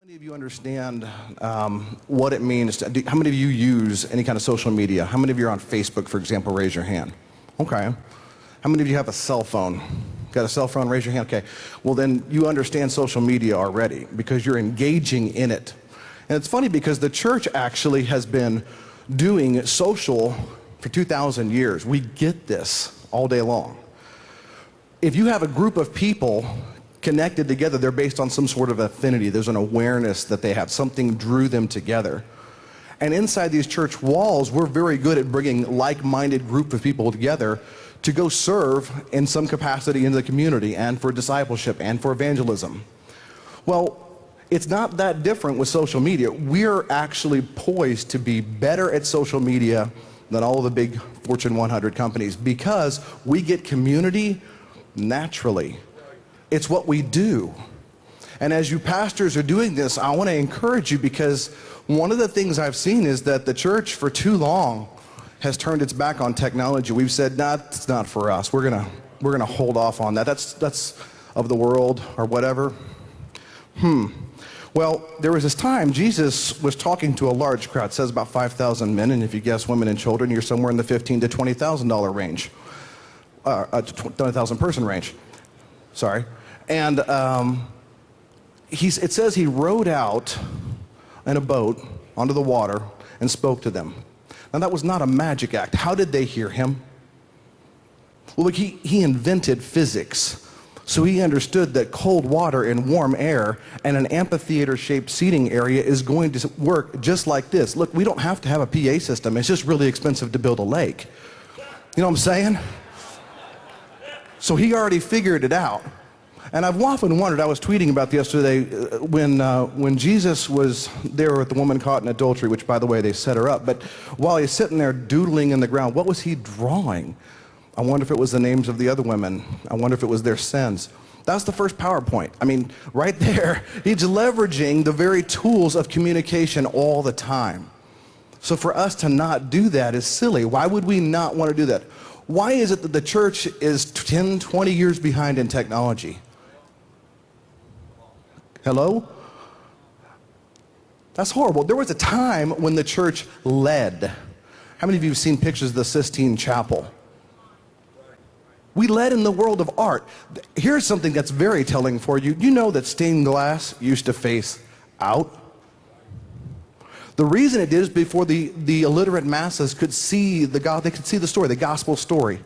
Many of you understand what it means how many of you use any kind of social media? How many of you are on Facebook, for example? Raise your hand. Okay. How many of you have a cell phone? Got a cell phone? Raise your hand. Okay. Well, then you understand social media already because you're engaging in it. And it's funny because the church actually has been doing social for 2,000 years. We get this all day long. If you have a group of people connected together, they're based on some sort of affinity. There's an awareness that they have. Something drew them together. And inside these church walls, we're very good at bringing like-minded group of people together to go serve in some capacity in the community and for discipleship and for evangelism. Well, it's not that different with social media. We're actually poised to be better at social media than all of the big Fortune 100 companies because we get community naturally. It's what we do. And as you pastors are doing this, I want to encourage you because one of the things I've seen is that the church for too long has turned its back on technology. We've said, nah, it's not for us. We're gonna hold off on that. That's of the world or whatever. Well, there was this time Jesus was talking to a large crowd. It says about 5,000 men, and if you guess women and children, you're somewhere in the $15,000 to $20,000 range, 20,000 person range. Sorry. And it says he rowed out in a boat onto the water and spoke to them. Now that was not a magic act. How did they hear him? Well, look, he invented physics. So he understood that cold water and warm air and an amphitheater-shaped seating area is going to work just like this. Look, we don't have to have a PA system. It's just really expensive to build a lake. You know what I'm saying? So he already figured it out. And I've often wondered, I was tweeting about this yesterday, when Jesus was there with the woman caught in adultery, which, by the way, they set her up, but while he's sitting there doodling in the ground, what was he drawing? I wonder if it was the names of the other women. I wonder if it was their sins. That's the first PowerPoint. I mean, right there, he's leveraging the very tools of communication all the time. So for us to not do that is silly. Why would we not want to do that? Why is it that the church is 10, 20 years behind in technology? Hello? That's horrible. There was a time when the church led. How many of you have seen pictures of the Sistine Chapel? We led in the world of art. Here's something that's very telling for you. You know that stained glass used to face out? The reason it did is before the illiterate masses could see they could see the story, the gospel story.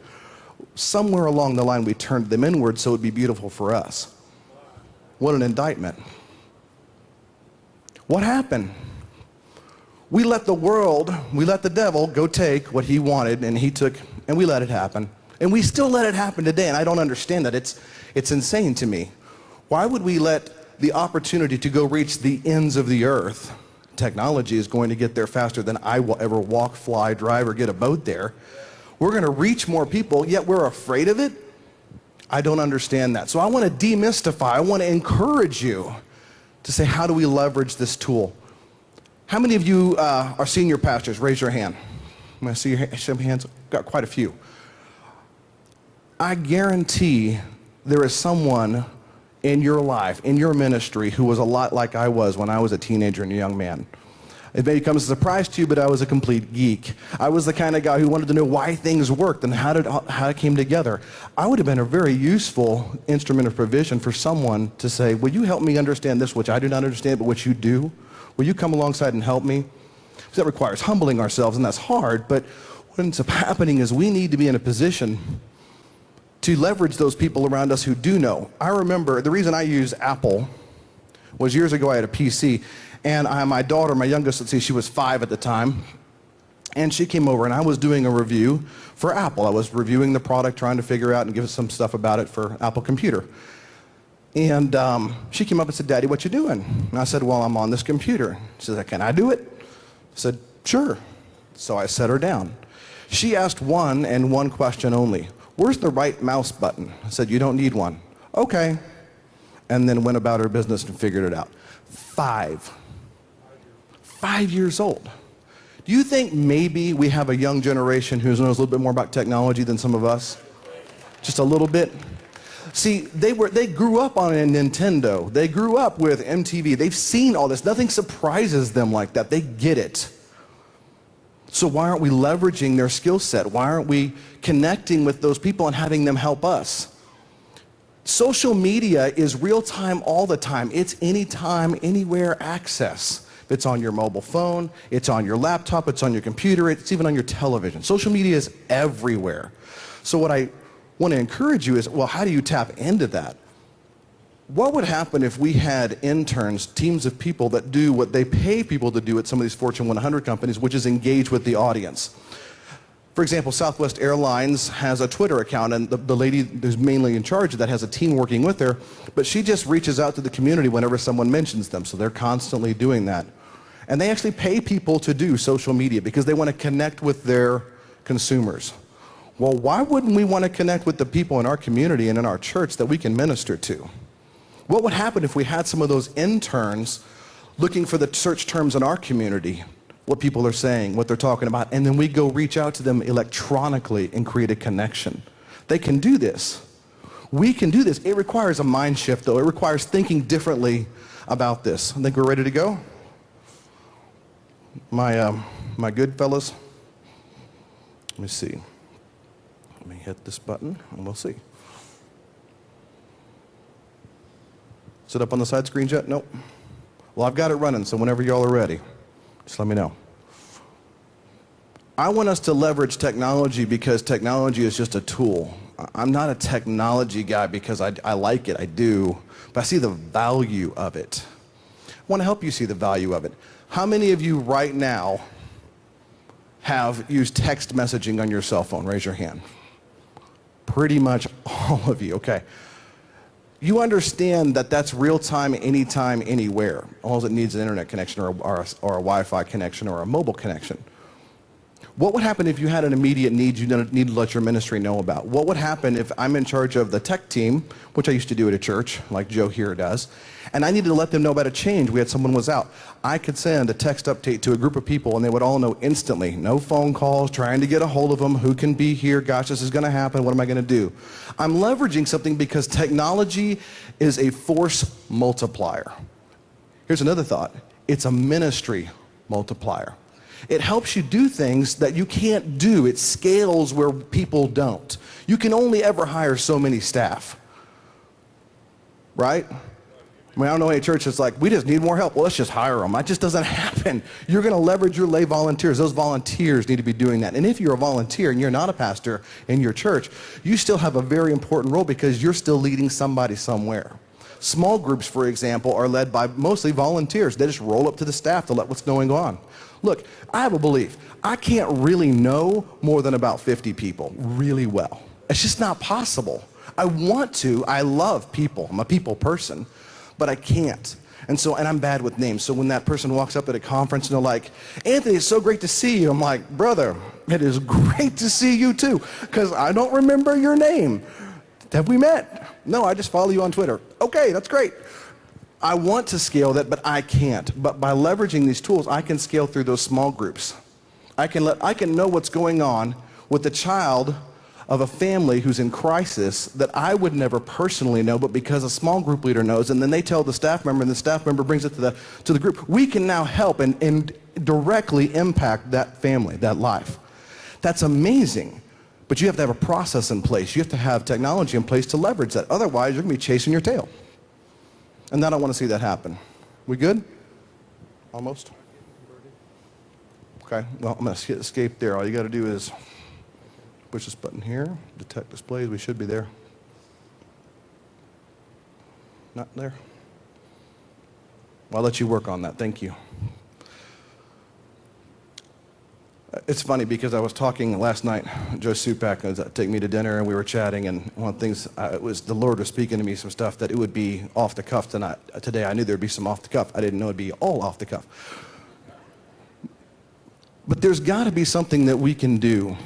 Somewhere along the line we turned them inward so it would be beautiful for us. What an indictment. What happened? We let the devil go take what he wanted, and he took, and we let it happen. And we still let it happen today, and I don't understand that. It's insane to me. Why would we let the opportunity to go reach the ends of the earth? Technology is going to get there faster than I will ever walk, fly, drive, or get a boat there. We're going to reach more people, yet we're afraid of it? I don't understand that. So I want to demystify, I want to encourage you to say, how do we leverage this tool? How many of you are senior pastors? Raise your hand. I'm going to see your hands. Got quite a few. I guarantee there is someone in your life, in your ministry, who was a lot like I was when I was a teenager and a young man. It may come as a surprise to you, but I was a complete geek. I was the kind of guy who wanted to know why things worked and how it came together. I would have been a very useful instrument of provision for someone to say, will you help me understand this, which I do not understand, but which you do? Will you come alongside and help me? Because that requires humbling ourselves, and that's hard, but what ends up happening is we need to be in a position to leverage those people around us who do know. I remember the reason I use Apple was years ago I had a PC, and my daughter, my youngest, let's see, she was 5 at the time, and she came over and I was doing a review for Apple. I was reviewing the product, trying to figure out and give us some stuff about it for Apple Computer. And she came up and said, Daddy, what you doing? And I said, well, I'm on this computer. She said, can I do it? I said, sure. So I set her down. She asked one question only. Where's the right mouse button? I said, you don't need one. Okay. And then went about her business and figured it out. 5 years old. Do you think maybe we have a young generation who knows a little bit more about technology than some of us? Just a little bit? See, they grew up on a Nintendo. They grew up with MTV. They've seen all this. Nothing surprises them like that. They get it. So why aren't we leveraging their skill set? Why aren't we connecting with those people and having them help us? Social media is real time all the time. It's anytime, anywhere access. It's on your mobile phone, it's on your laptop, it's on your computer, it's even on your television. Social media is everywhere. So what I want to encourage you is, well, how do you tap into that? What would happen if we had interns, teams of people that do what they pay people to do at some of these Fortune 100 companies, which is engage with the audience? For example, Southwest Airlines has a Twitter account, and the lady who's mainly in charge of that has a team working with her, but she just reaches out to the community whenever someone mentions them, so they're constantly doing that. And they actually pay people to do social media because they want to connect with their consumers. Well, why wouldn't we want to connect with the people in our community and in our church that we can minister to? What would happen if we had some of those interns looking for the search terms in our community, what people are saying, what they're talking about, and then we go reach out to them electronically and create a connection? They can do this. We can do this. It requires a mind shift, though. It requires thinking differently about this. I think we're ready to go. My good fellas, let me see. Let me hit this button and we'll see. Is it up on the side screen yet? Nope. Well, I've got it running, so whenever y'all are ready, just let me know. I want us to leverage technology because technology is just a tool. I'm not a technology guy because I like it, I do, but I see the value of it. I want to help you see the value of it. How many of you right now have used text messaging on your cell phone? Raise your hand. Pretty much all of you, okay. You understand that that's real time, anytime, anywhere. All it needs is an internet connection or a Wi-Fi connection or a mobile connection. What would happen if you had an immediate need you need to let your ministry know about? What would happen if I'm in charge of the tech team, which I used to do at a church, like Joe here does, and I needed to let them know about a change? We had someone was out. I could send a text update to a group of people, and they would all know instantly. No phone calls, trying to get a hold of them. Who can be here? Gosh, this is going to happen. What am I going to do? I'm leveraging something because technology is a force multiplier. Here's another thought. It's a ministry multiplier. It helps you do things that you can't do. It scales where people don't. You can only ever hire so many staff, right? I mean, I don't know any church that's like, we just need more help. Well, let's just hire them. That just doesn't happen. You're going to leverage your lay volunteers. Those volunteers need to be doing that. And if you're a volunteer and you're not a pastor in your church, you still have a very important role because you're still leading somebody somewhere. Small groups, for example, are led by mostly volunteers. They just roll up to the staff to let what's going on. Look, I have a belief. I can't really know more than about 50 people really well. It's just not possible. I want to. I love people. I'm a people person, but I can't. And I'm bad with names. So when that person walks up at a conference and they're like, Anthony, it's so great to see you. I'm like, brother, it is great to see you too, because I don't remember your name. Have we met? No, I just follow you on Twitter. Okay, that's great. I want to scale that, but I can't. But by leveraging these tools, I can scale through those small groups. I can know what's going on with the child of a family who's in crisis that I would never personally know, but because a small group leader knows, and then they tell the staff member, and the staff member brings it to the group. We can now help and directly impact that family, that life. That's amazing. But you have to have a process in place. You have to have technology in place to leverage that. Otherwise, you're going to be chasing your tail. And I don't want to see that happen. We good? Almost? Okay, well, I'm going to escape there. All you got to do is push this button here, detect displays. We should be there. Not there? Well, I'll let you work on that. Thank you. It's funny because I was talking last night, Joe Supak was taking me to dinner and we were chatting, and one of the things, it was the Lord was speaking to me some stuff that it would be off the cuff tonight. Today I knew there'd be some off the cuff. I didn't know it'd be all off the cuff. But there's got to be something that we can do.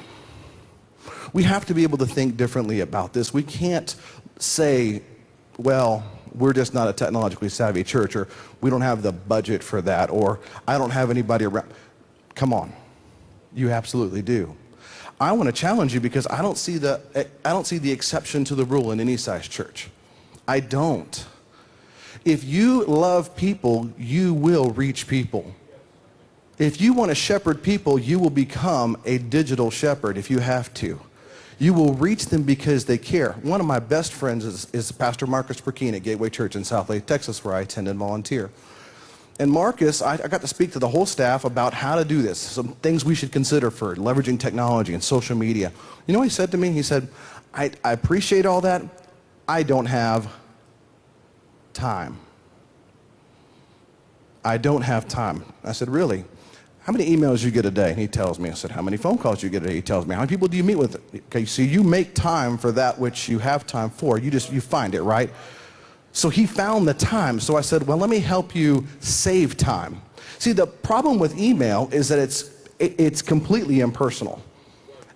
We have to be able to think differently about this. We can't say, well, we're just not a technologically savvy church, or we don't have the budget for that, or I don't have anybody around. Come on. You absolutely do. I want to challenge you because I don't see the exception to the rule in any size church. I don't. If you love people, you will reach people. If you want to shepherd people, you will become a digital shepherd if you have to. You will reach them because they care. One of my best friends is Pastor Marcus Burkeen at Gateway Church in Southlake, Texas, where I attend and volunteer. And Marcus, I got to speak to the whole staff about how to do this, some things we should consider for leveraging technology and social media. You know what he said to me? He said, I appreciate all that. I don't have time. I don't have time. I said, really? How many emails you get a day? And he tells me. I said, how many phone calls you get a day? He tells me. How many people do you meet with? Okay, so you make time for that which you have time for. You find it, right? So he found the time. So I said, well, let me help you save time. See, the problem with email is that it's completely impersonal.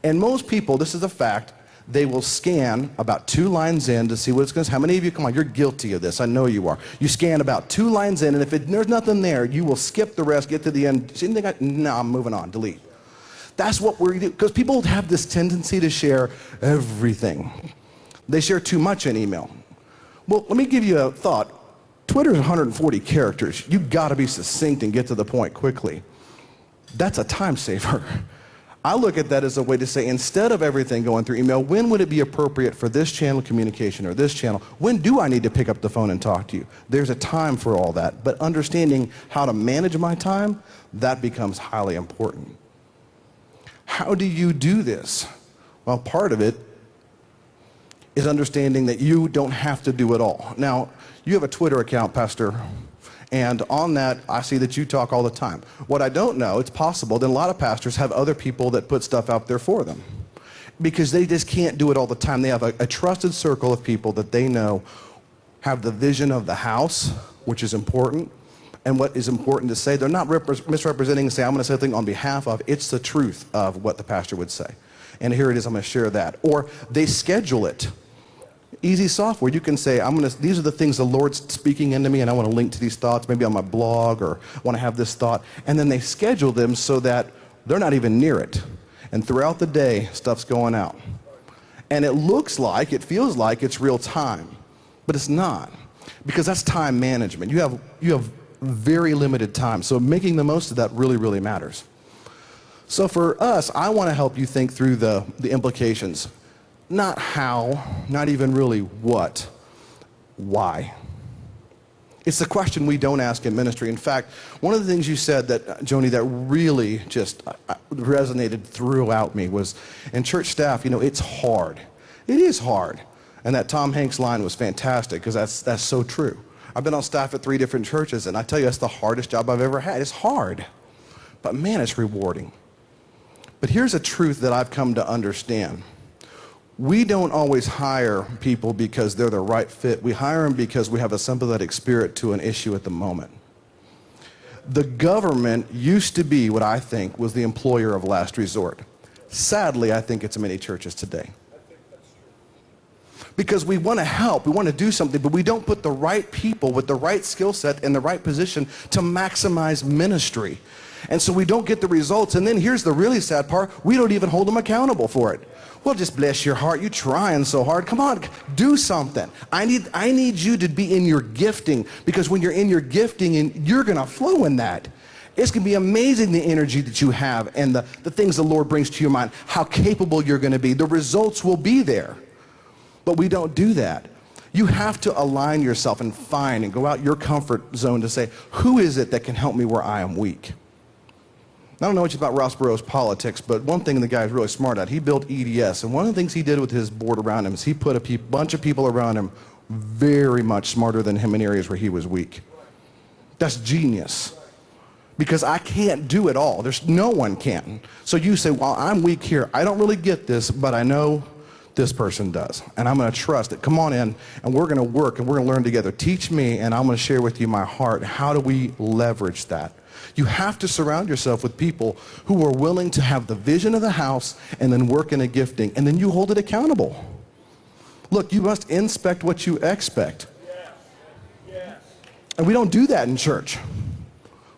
And most people, this is a fact, they will scan about 2 lines in to see what it's going to say. How many of you, come on, you're guilty of this. I know you are. You scan about 2 lines in, and if there's nothing there, you will skip the rest, get to the end. See anything? No, I'm moving on, delete. That's what we're doing, because people have this tendency to share everything. They share too much in email. Well, let me give you a thought. Twitter is 140 characters. You've got to be succinct and get to the point quickly. That's a time saver. I look at that as a way to say, instead of everything going through email, when would it be appropriate for this channel of communication or this channel? When do I need to pick up the phone and talk to you? There's a time for all that. But understanding how to manage my time, that becomes highly important. How do you do this? Well, part of it is understanding that you don't have to do it all. Now, you have a Twitter account, Pastor, and on that, I see that you talk all the time. What I don't know, it's possible that a lot of pastors have other people that put stuff out there for them because they just can't do it all the time. They have a trusted circle of people that they know have the vision of the house, which is important, and what is important to say. They're not misrepresenting and say, I'm going to say something on behalf of. It's the truth of what the pastor would say. And here it is, I'm going to share that. Or they schedule it. Easy software. You can say, these are the things the Lord's speaking into me, and I want to link to these thoughts, maybe on my blog, or want to have this thought. And then they schedule them so that they're not even near it. And throughout the day, stuff's going out. And it feels like it's real time, but it's not, because that's time management. You have very limited time, so making the most of that really, really matters. So for us, I want to help you think through the implications. Not how, not even really what, why. It's the question we don't ask in ministry. In fact, one of the things you said that, Joni, that really just resonated throughout me was, in church staff, it's hard. It is hard. And that Tom Hanks line was fantastic, because that's so true. I've been on staff at 3 different churches, and I tell you, that's the hardest job I've ever had. It's hard. But man, it's rewarding. But here's a truth that I've come to understand. We don't always hire people because they're the right fit. We hire them because we have a sympathetic spirit to an issue at the moment. The government used to be what I think was the employer of last resort. Sadly, I think it's in many churches today. Because we want to help, we want to do something, but we don't put the right people with the right skill set in the right position to maximize ministry. And so we don't get the results. And then here's the really sad part, we don't even hold them accountable for it. Well, just bless your heart. You're trying so hard. Come on, do something. I need you to be in your gifting, because when you're in your gifting, and you're going to flow in that. It's going to be amazing, the energy that you have and the things the Lord brings to your mind, how capable you're going to be. The results will be there. But we don't do that. You have to align yourself and find and go out your comfort zone to say, who is it that can help me where I am weak? I don't know much about Ross Perot's politics, but one thing the guy is really smart at, he built EDS, and one of the things he did with his board around him is he put a bunch of people around him very much smarter than him in areas where he was weak. That's genius, because I can't do it all. No one can. So you say, well, I'm weak here. I don't really get this, but I know this person does, and I'm going to trust it. Come on in, and we're going to work, and we're going to learn together. Teach me, and I'm going to share with you my heart. How do we leverage that? You have to surround yourself with people who are willing to have the vision of the house and then work in a gifting, and then you hold it accountable. Look, you must inspect what you expect. Yes. Yes. And we don't do that in church.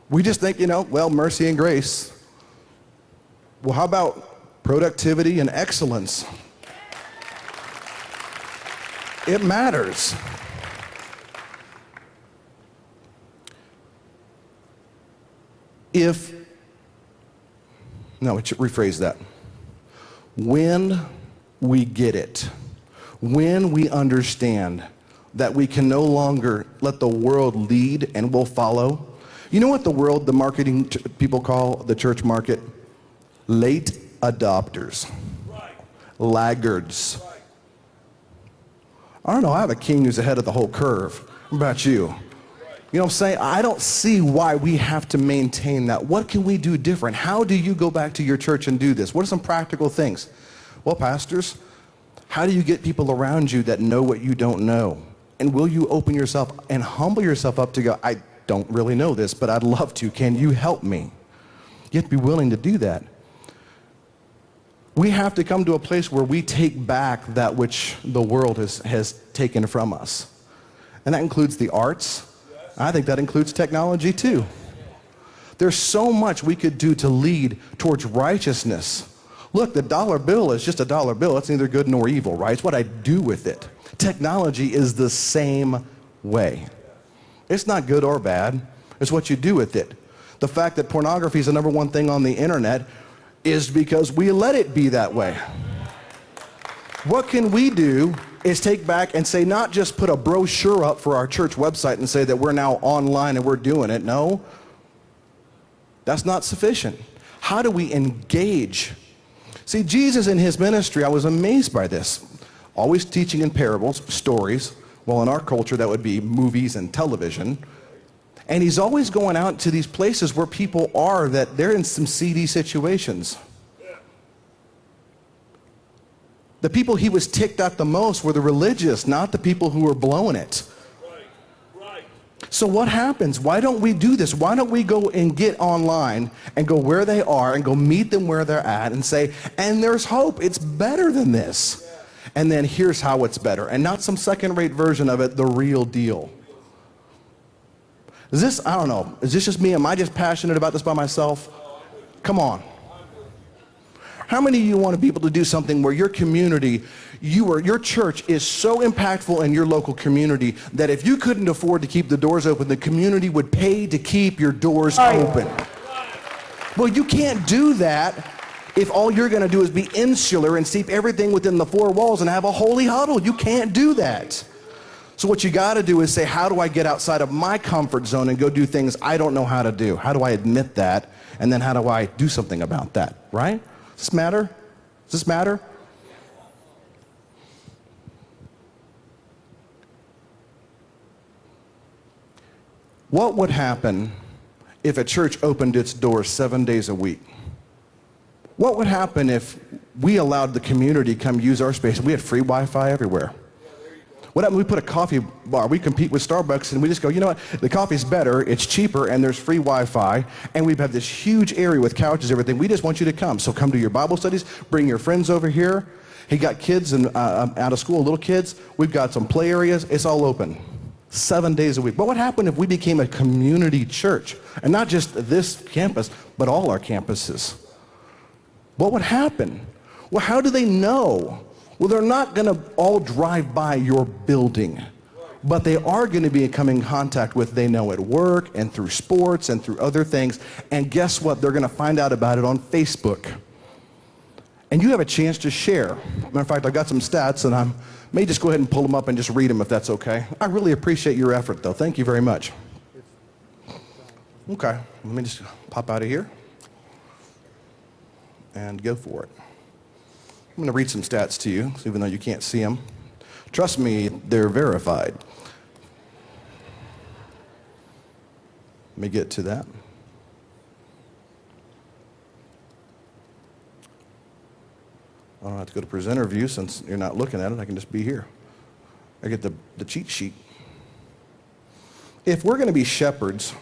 We just think, well, mercy and grace. Well, how about productivity, and excellence. It matters. Rephrase that. When we get it, when we understand that we can no longer let the world lead and we'll follow. You know what the marketing people call the church market? Late adopters. Right. Laggards. Right. I don't know, I have a king who's ahead of the whole curve. What about you? You know what I'm saying? I don't see why we have to maintain that. What can we do different? How do you go back to your church and do this? What are some practical things? Well, pastors, how do you get people around you that know what you don't know? And will you open yourself and humble yourself up to go, I don't really know this, but I'd love to. Can you help me? You have to be willing to do that. We have to come to a place where we take back that which the world has taken from us. And that includes the arts. I think that includes technology too. There's so much we could do to lead towards righteousness. Look, the dollar bill is just a dollar bill. It's neither good nor evil, right? It's what I do with it. Technology is the same way. It's not good or bad. It's what you do with it. The fact that pornography is the number one thing on the internet is because we let it be that way. What can we do is take back and say, not just put a brochure up for our church website and say that we're now online and we're doing it. No, that's not sufficient. How do we engage? See, Jesus in his ministry, I was amazed by this. Always teaching in parables, stories. Well, in our culture, that would be movies and television. And he's always going out to these places where people are, that they're in some seedy situations. The people he was ticked at the most were the religious, not the people who were blowing it. Right. So what happens? Why don't we do this? Why don't we go and get online and go where they are and go meet them where they're at and say, and there's hope. It's better than this. And then here's how it's better. And not some second-rate version of it, the real deal. Is this, I don't know, is this just me? Am I just passionate about this by myself? Come on. How many of you want to be able to do something where your community, your church is so impactful in your local community that if you couldn't afford to keep the doors open, the community would pay to keep your doors open? Well, you can't do that if all you're going to do is be insular and keep everything within the four walls and have a holy huddle. You can't do that. So what you got to do is say, how do I get outside of my comfort zone and go do things I don't know how to do? How do I admit that? And then how do I do something about that, right? Does this matter? Does this matter? What would happen if a church opened its doors 7 days a week? What would happen if we allowed the community to come use our space and we had free Wi-Fi everywhere? What happened if we put a coffee bar, we compete with Starbucks, and we just go, you know what, the coffee's better, it's cheaper, and there's free Wi-Fi, and we have this huge area with couches, everything. We just want you to come. So come to your Bible studies, bring your friends over here. He got kids and out of school, little kids. We've got some play areas. It's all open 7 days a week. What would happen if we became a community church? And not just this campus, but all our campuses. What would happen? Well, how do they know? Well, they're not going to all drive by your building, but they are going to be coming in contact with, they know, at work and through sports and through other things. And guess what? They're going to find out about it on Facebook. And you have a chance to share. Matter of fact, I've got some stats, and I may just go ahead and pull them up and just read them if that's okay. I really appreciate your effort, though. Thank you very much. Okay, let me just pop out of here and go for it. I'm going to read some stats to you, even though you can't see them. Trust me, they're verified. Let me get to that. I don't have to go to presenter view since you're not looking at it. I can just be here. I get the cheat sheet. If we're going to be shepherds,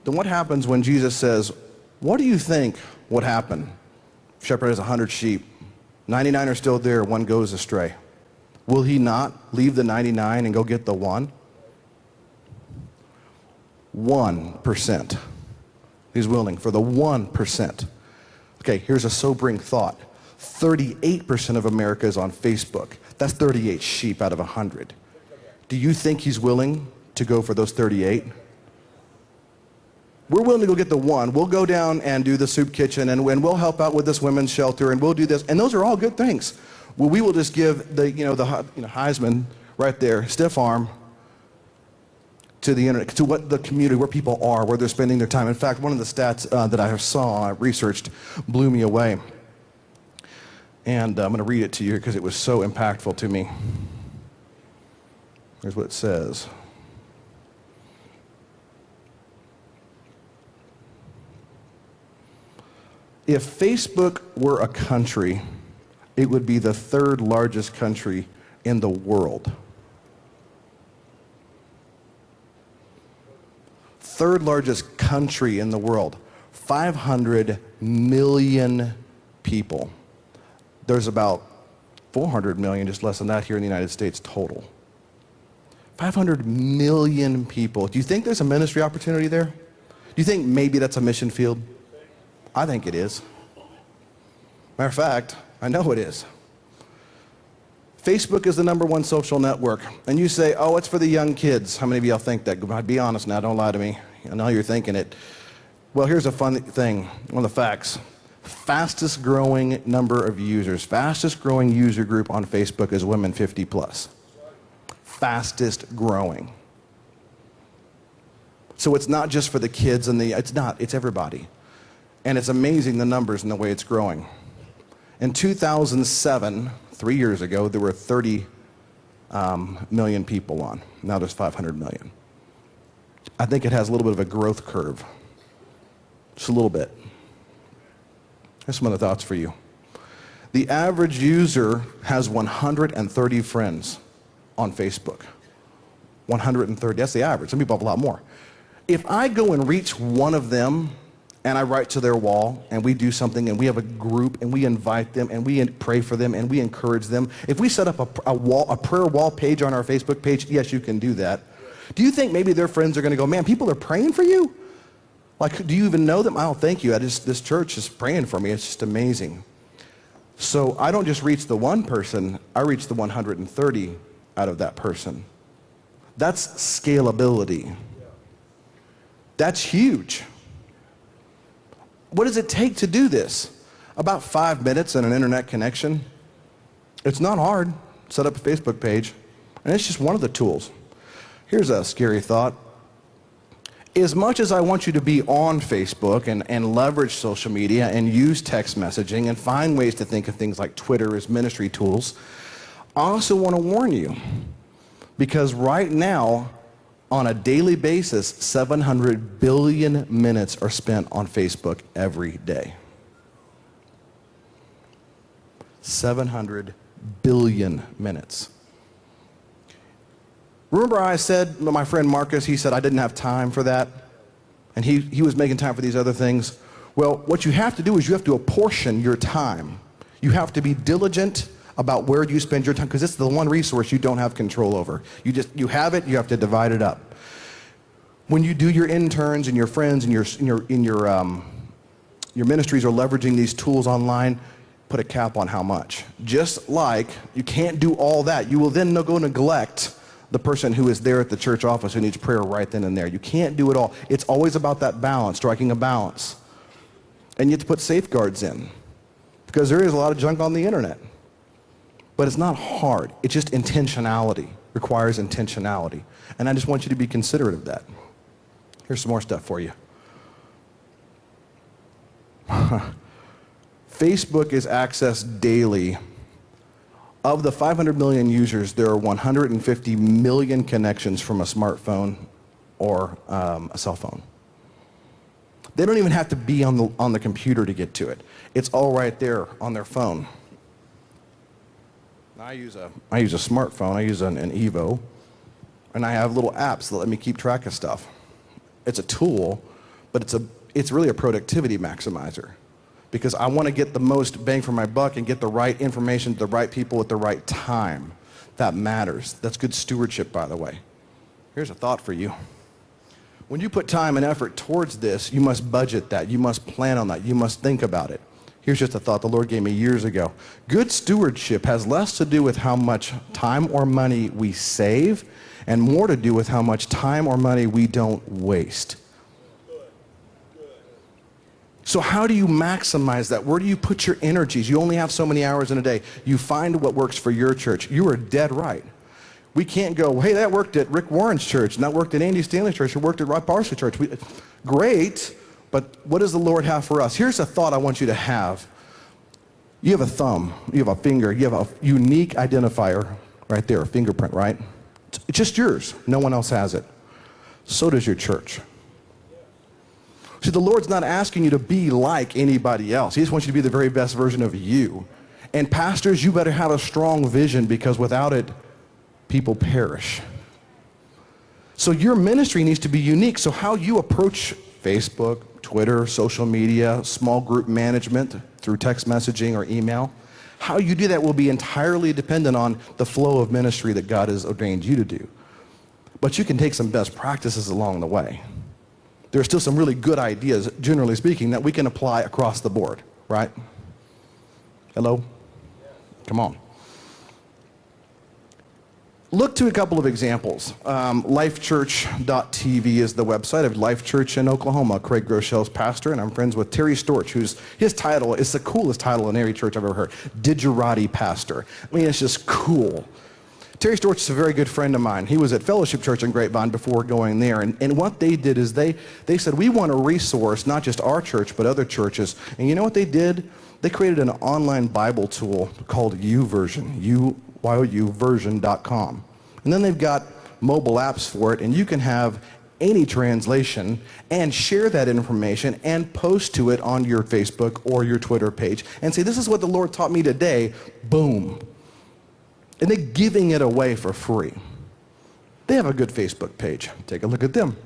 then what happens when Jesus says, what do you think would happen? Shepherd has 100 sheep. 99 are still there. One goes astray. Will he not leave the 99 and go get the one? 1%. He's willing for the 1%. Okay, here's a sobering thought. 38% of America is on Facebook. That's 38 sheep out of 100. Do you think he's willing to go for those 38? We're willing to go get the one. We'll go down and do the soup kitchen, and we'll help out with this women's shelter, and we'll do this. And those are all good things. Well, we will just give the Heisman right there, stiff arm, to the internet, to what the community, where people are, where they're spending their time. In fact, one of the stats that I saw, I researched, blew me away. And I'm going to read it to you because it was so impactful to me. Here's what it says. If Facebook were a country, it would be the 3rd largest country in the world. 3rd largest country in the world. 500 million people. There's about 400 million, just less than that, here in the United States total. 500 million people. Do you think there's a ministry opportunity there? Do you think maybe that's a mission field? I think it is. Matter of fact, I know it is. Facebook is the #1 social network. And you say, oh, it's for the young kids. How many of y'all think that? Be honest now, don't lie to me. I know you're thinking it. Well, here's a fun thing, one of the facts. Fastest growing number of users, fastest growing user group on Facebook is women 50 plus. Fastest growing. So it's not just for the kids and it's everybody. And it's amazing the numbers and the way it's growing. In 2007, 3 years ago, there were 30 million people on. Now there's 500 million. I think it has a little bit of a growth curve. Just a little bit. Here's some other thoughts for you. The average user has 130 friends on Facebook. 130, that's the average. Some people have a lot more. If I go and reach one of them, and I write to their wall, and we do something, and we have a group, and we invite them, and we pray for them, and we encourage them. If we set up a prayer wall page on our Facebook page, yes, you can do that. Do you think maybe their friends are going to go, man, people are praying for you? Like, do you even know them? Oh, thank you. This church is praying for me. It's just amazing. So I don't just reach the one person, I reach the 130 out of that person. That's scalability. That's huge. What does it take to do this? About 5 minutes and an internet connection. It's not hard. Set up a Facebook page, and it's just one of the tools. Here's a scary thought. As much as I want you to be on Facebook and leverage social media and use text messaging and find ways to think of things like Twitter as ministry tools, I also want to warn you, because right now, on a daily basis, 700 billion minutes are spent on Facebook every day. 700 billion minutes. Remember I said, my friend Marcus, he said I didn't have time for that, and he was making time for these other things. Well, what you have to do is you have to apportion your time. You have to be diligent about where you spend your time, because it's the one resource you don't have control over. You have it, you have to divide it up. When you do your interns and your friends and your ministries are leveraging these tools online, put a cap on how much. Just like you can't do all that. You will then go neglect the person who is there at the church office who needs prayer right then and there. You can't do it all. It's always about that balance, striking a balance. And you have to put safeguards in, because there is a lot of junk on the internet. But it's not hard. It's just intentionality. Requires intentionality. And I just want you to be considerate of that. Here's some more stuff for you. Facebook is accessed daily. Of the 500 million users, there are 150 million connections from a smartphone or a cell phone. They don't even have to be on the computer to get to it. It's all right there on their phone. I use a smartphone. I use an Evo, and I have little apps that let me keep track of stuff. It's a tool, but it's really a productivity maximizer, because I want to get the most bang for my buck and get the right information to the right people at the right time. That matters. That's good stewardship, by the way. Here's a thought for you. When you put time and effort towards this, you must budget that. You must plan on that. You must think about it. Here's just a thought the Lord gave me years ago. Good stewardship has less to do with how much time or money we save and more to do with how much time or money we don't waste. So how do you maximize that? Where do you put your energies? You only have so many hours in a day. You find what works for your church. You are dead right. We can't go, hey, that worked at Rick Warren's church, and that worked at Andy Stanley's church, or worked at Rod Parsons' church. Great, but what does the Lord have for us? Here's a thought I want you to have. You have a thumb, you have a finger, you have a unique identifier right there, a fingerprint, right? It's just yours. No one else has it. So does your church. See, the Lord's not asking you to be like anybody else. He just wants you to be the very best version of you. And pastors, you better have a strong vision, because without it, people perish. So your ministry needs to be unique. So how you approach Facebook, Twitter, social media, small group management through text messaging or email, how you do that will be entirely dependent on the flow of ministry that God has ordained you to do. But you can take some best practices along the way. There are still some really good ideas, generally speaking, that we can apply across the board, right? Hello? Come on. Look to a couple of examples. Lifechurch.tv is the website of Life Church in Oklahoma. Craig Groeschel's pastor, and I'm friends with Terry Storch, his title is the coolest title in every church I've ever heard. Digerati pastor. I mean, it's just cool. Terry Storch is a very good friend of mine. He was at Fellowship Church in Grapevine before going there. And what they did is they said, we want to resource not just our church, but other churches. And you know what they did? They created an online Bible tool called YouVersion, YouVersion.com. And then they've got mobile apps for it, and you can have any translation and share that information and post to it on your Facebook or your Twitter page and say, this is what the Lord taught me today. Boom. And they're giving it away for free. They have a good Facebook page. Take a look at them.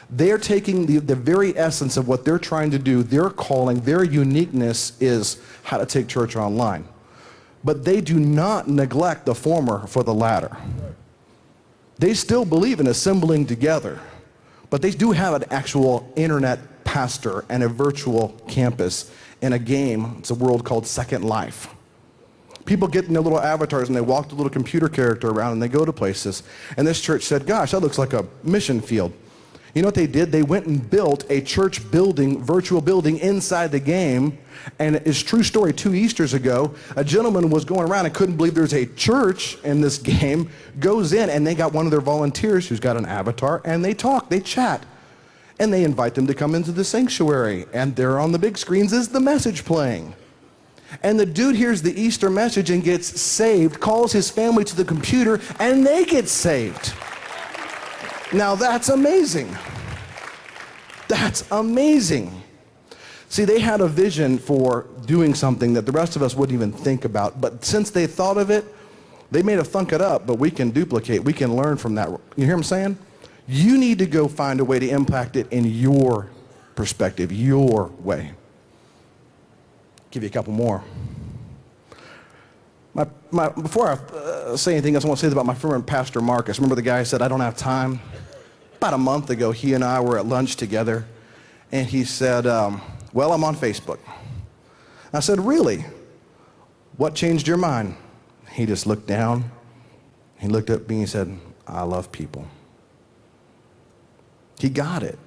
They're taking the very essence of what they're trying to do, their calling, their uniqueness is how to take church online. But they do not neglect the former for the latter. They still believe in assembling together, but they do have an actual internet pastor and a virtual campus and a game. It's a world called Second Life. People get in their little avatars and they walk the little computer character around and they go to places. And this church said, gosh, that looks like a mission field. You know what they did? They went and built a church building, virtual building inside the game. And it's a true story. 2 Easters ago, a gentleman was going around and couldn't believe there's a church in this game, goes in and they got one of their volunteers who's got an avatar, and they talk, they chat. And they invite them to come into the sanctuary. And there on the big screens is the message playing. And the dude hears the Easter message and gets saved, calls his family to the computer, and they get saved. Now that's amazing. That's amazing. See, they had a vision for doing something that the rest of us wouldn't even think about. But since they thought of it, they may have thunk it up, but we can duplicate. We can learn from that. You hear what I'm saying? You need to go find a way to impact it in your perspective, your way. Give you a couple more. Before I say anything else, I want to say about my friend Pastor Marcus. Remember the guy who said, I don't have time? About a month ago, he and I were at lunch together, and he said, well, I'm on Facebook. I said, really? What changed your mind? He just looked down. He looked at me and he said, I love people. He got it.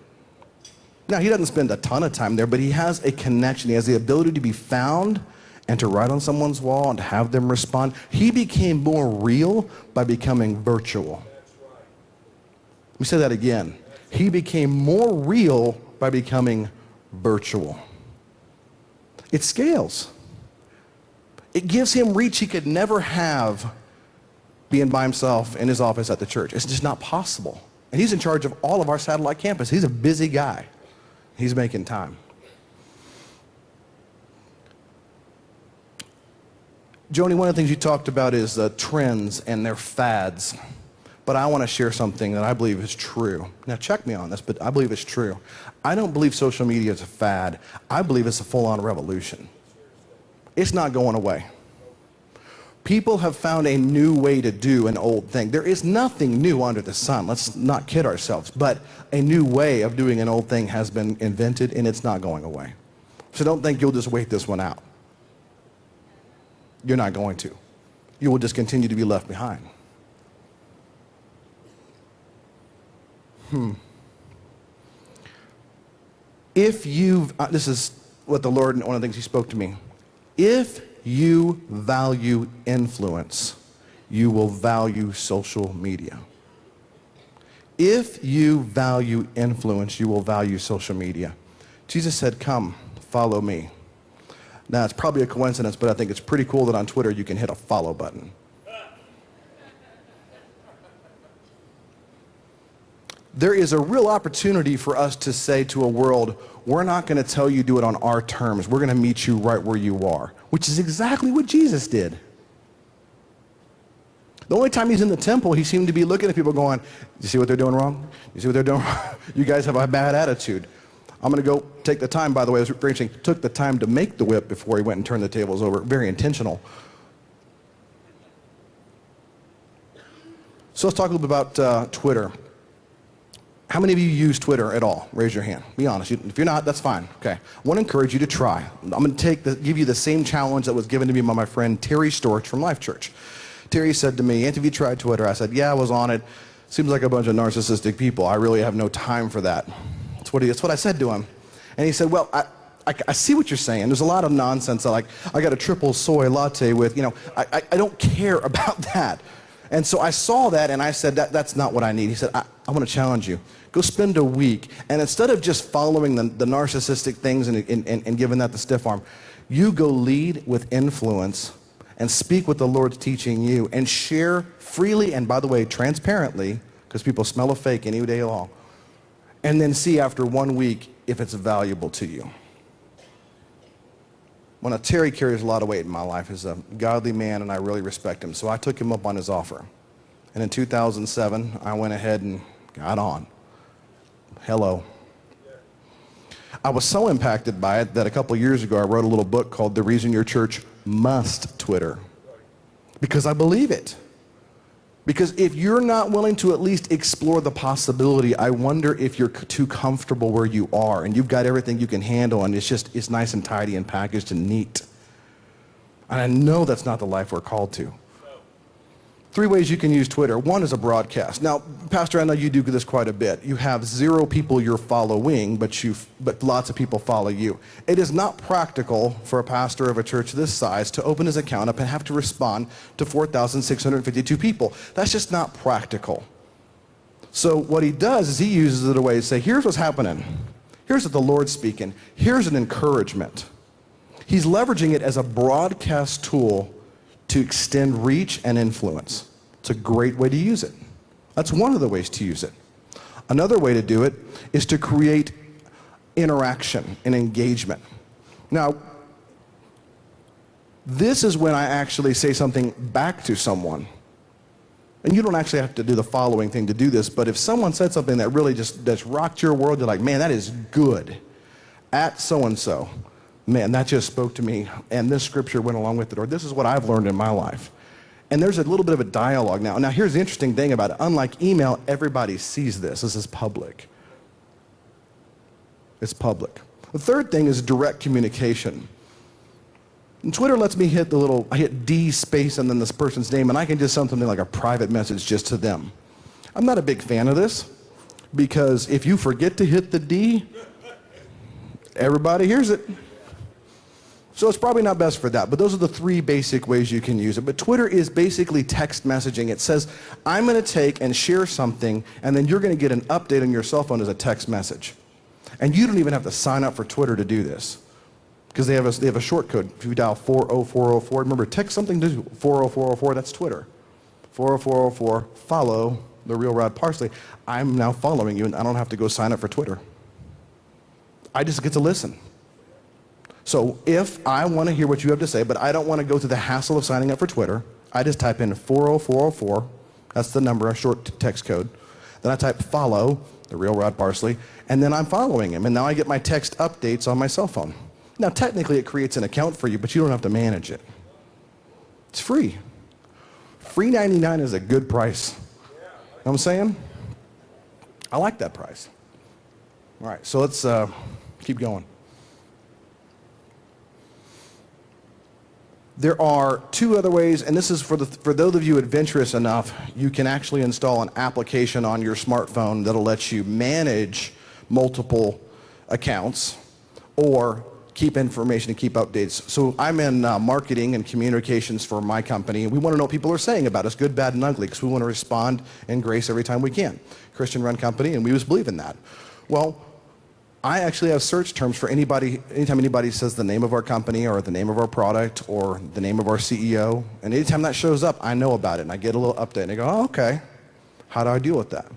Now, he doesn't spend a ton of time there, but he has a connection. He has the ability to be found and to write on someone's wall and to have them respond. He became more real by becoming virtual. Let me say that again. He became more real by becoming virtual. It scales. It gives him reach he could never have being by himself in his office at the church. It's just not possible. And he's in charge of all of our satellite campus. He's a busy guy. He's making time. Joni, one of the things you talked about is trends and their fads. But I want to share something that I believe is true. Now, check me on this, but I believe it's true. I don't believe social media is a fad. I believe it's a full-on revolution. It's not going away. People have found a new way to do an old thing. There is nothing new under the sun. Let's not kid ourselves. But a new way of doing an old thing has been invented, and it's not going away. So don't think you'll just wait this one out. You're not going to. You will just continue to be left behind. If you, this is what the Lord, one of the things he spoke to me. If you value influence, you will value social media. If you value influence, you will value social media. Jesus said, come, follow me. Now, it's probably a coincidence, but I think it's pretty cool that on Twitter you can hit a follow button. There is a real opportunity for us to say to a world, we're not going to tell you do it on our terms. We're going to meet you right where you are, which is exactly what Jesus did. The only time he's in the temple, he seemed to be looking at people going, you see what they're doing wrong? You see what they're doing wrong? You guys have a bad attitude. I'm going to go take the time, by the way, it was very interesting, took the time to make the whip before he went and turned the tables over. Very intentional. So let's talk a little bit about Twitter. How many of you use Twitter at all? Raise your hand. Be honest. If you're not, that's fine. Okay. I want to encourage you to try. I'm going to give you the same challenge that was given to me by my friend Terry Storch from Life Church. Terry said to me, Anthony, have you tried Twitter? I said, yeah, I was on it. Seems like a bunch of narcissistic people. I really have no time for that. That's what I said to him. And he said, well, I see what you're saying. There's a lot of nonsense. I got a triple soy latte with, I don't care about that. And so I saw that and I said, that's not what I need. He said, I want to challenge you. Go spend a week, and instead of just following the narcissistic things and giving that the stiff arm, you go lead with influence and speak what the Lord's teaching you and share freely and, by the way, transparently, because people smell a fake any day long, and then see after 1 week if it's valuable to you. Well, now, Terry carries a lot of weight in my life. He's a godly man, and I really respect him. So I took him up on his offer. And in 2007, I went ahead and got on. Hello. I was so impacted by it that a couple years ago, I wrote a little book called The Reason Your Church Must Twitter. Because I believe it. Because if you're not willing to at least explore the possibility, I wonder if you're too comfortable where you are and you've got everything you can handle and it's nice and tidy and packaged and neat. And I know that's not the life we're called to. 3 ways you can use Twitter. One is a broadcast. Now, Pastor, I know you do this quite a bit. You have 0 people you're following, but lots of people follow you. It is not practical for a pastor of a church this size to open his account up and have to respond to 4,652 people. That's just not practical. So what he does is he uses it a way to say, here's what's happening. Here's what the Lord's speaking. Here's an encouragement. He's leveraging it as a broadcast tool to extend reach and influence. It's a great way to use it. That's one of the ways to use it. Another way to do it is to create interaction and engagement. Now, this is when I actually say something back to someone. And you don't actually have to do the following thing to do this, but if someone said something that really that's rocked your world, you're like, man, that is good. At so-and-so. Man, that just spoke to me, and this scripture went along with it, or this is what I've learned in my life. And there's a little bit of a dialogue now. Now, here's the interesting thing about it. Unlike email, everybody sees this. This is public. It's public. The third thing is direct communication. And Twitter lets me I hit D space and then this person's name, and I can just send something like a private message just to them. I'm not a big fan of this, because if you forget to hit the D, everybody hears it. So it's probably not best for that, but those are the 3 basic ways you can use it. But Twitter is basically text messaging. It says, I'm going to take and share something, and then you're going to get an update on your cell phone as a text message. And you don't even have to sign up for Twitter to do this, because they have a short code. If you dial 40404, remember, text something to 40404, that's Twitter. 40404, follow the Real Rod Parsley. I'm now following you, and I don't have to go sign up for Twitter. I just get to listen. So if I want to hear what you have to say, but I don't want to go through the hassle of signing up for Twitter, I just type in 40404, that's the number, a short text code. Then I type follow, the Real Rod Parsley, and then I'm following him. And now I get my text updates on my cell phone. Now, technically, it creates an account for you, but you don't have to manage it. It's free. Free 99 is a good price. You know what I'm saying? I like that price. All right, so let's keep going. There are two other ways, and this is for those of you adventurous enough, you can actually install an application on your smartphone that'll let you manage multiple accounts or keep information and keep updates. So I'm in marketing and communications for my company, and we want to know what people are saying about us, good, bad, and ugly, because we want to respond in grace every time we can. Christian-run company, and we just believe in that. Well, I actually have search terms for anybody, anytime anybody says the name of our company or the name of our product or the name of our CEO, and anytime that shows up, I know about it, and I get a little update, and I go, oh, okay, how do I deal with that?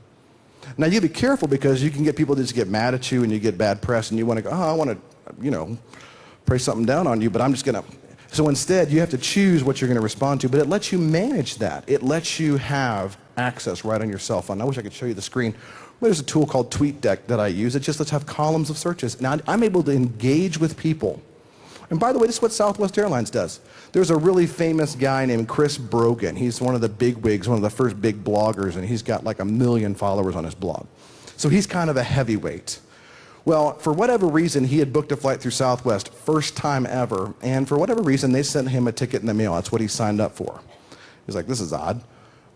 Now, you be careful, because you can get people that just get mad at you, and you get bad press, and you want to go, oh, I want to, pray something down on you, but I'm just going to. So instead, you have to choose what you're going to respond to, but it lets you manage that. It lets you have access right on your cell phone. I wish I could show you the screen. There's a tool called TweetDeck that I use. It just lets have columns of searches. Now, I'm able to engage with people. And by the way, this is what Southwest Airlines does. There's a really famous guy named Chris Brogan. He's one of the big wigs, one of the first big bloggers, and he's got like 1 million followers on his blog. So he's kind of a heavyweight. Well, for whatever reason, he had booked a flight through Southwest, first time ever, and for whatever reason, they sent him a ticket in the mail. That's what he signed up for. He's like, this is odd.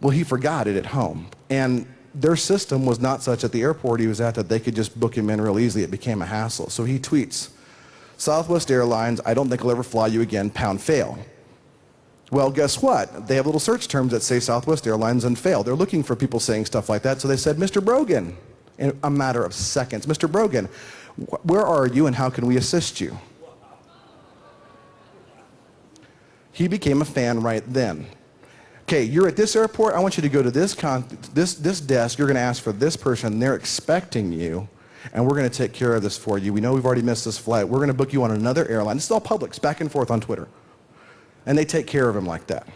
Well, he forgot it at home, and their system was not such at the airport he was at that they could just book him in real easily. It became a hassle. So he tweets, Southwest Airlines, I don't think I'll ever fly you again, pound fail. Well, guess what? They have little search terms that say Southwest Airlines and fail. They're looking for people saying stuff like that, so they said, Mr. Brogan, in a matter of seconds. Mr. Brogan, where are you and how can we assist you? He became a fan right then. Okay, you're at this airport. I want you to go to this desk. You're going to ask for this person. They're expecting you, and we're going to take care of this for you. We know we've already missed this flight. We're going to book you on another airline. This is all public. It's back and forth on Twitter. And they take care of him like that.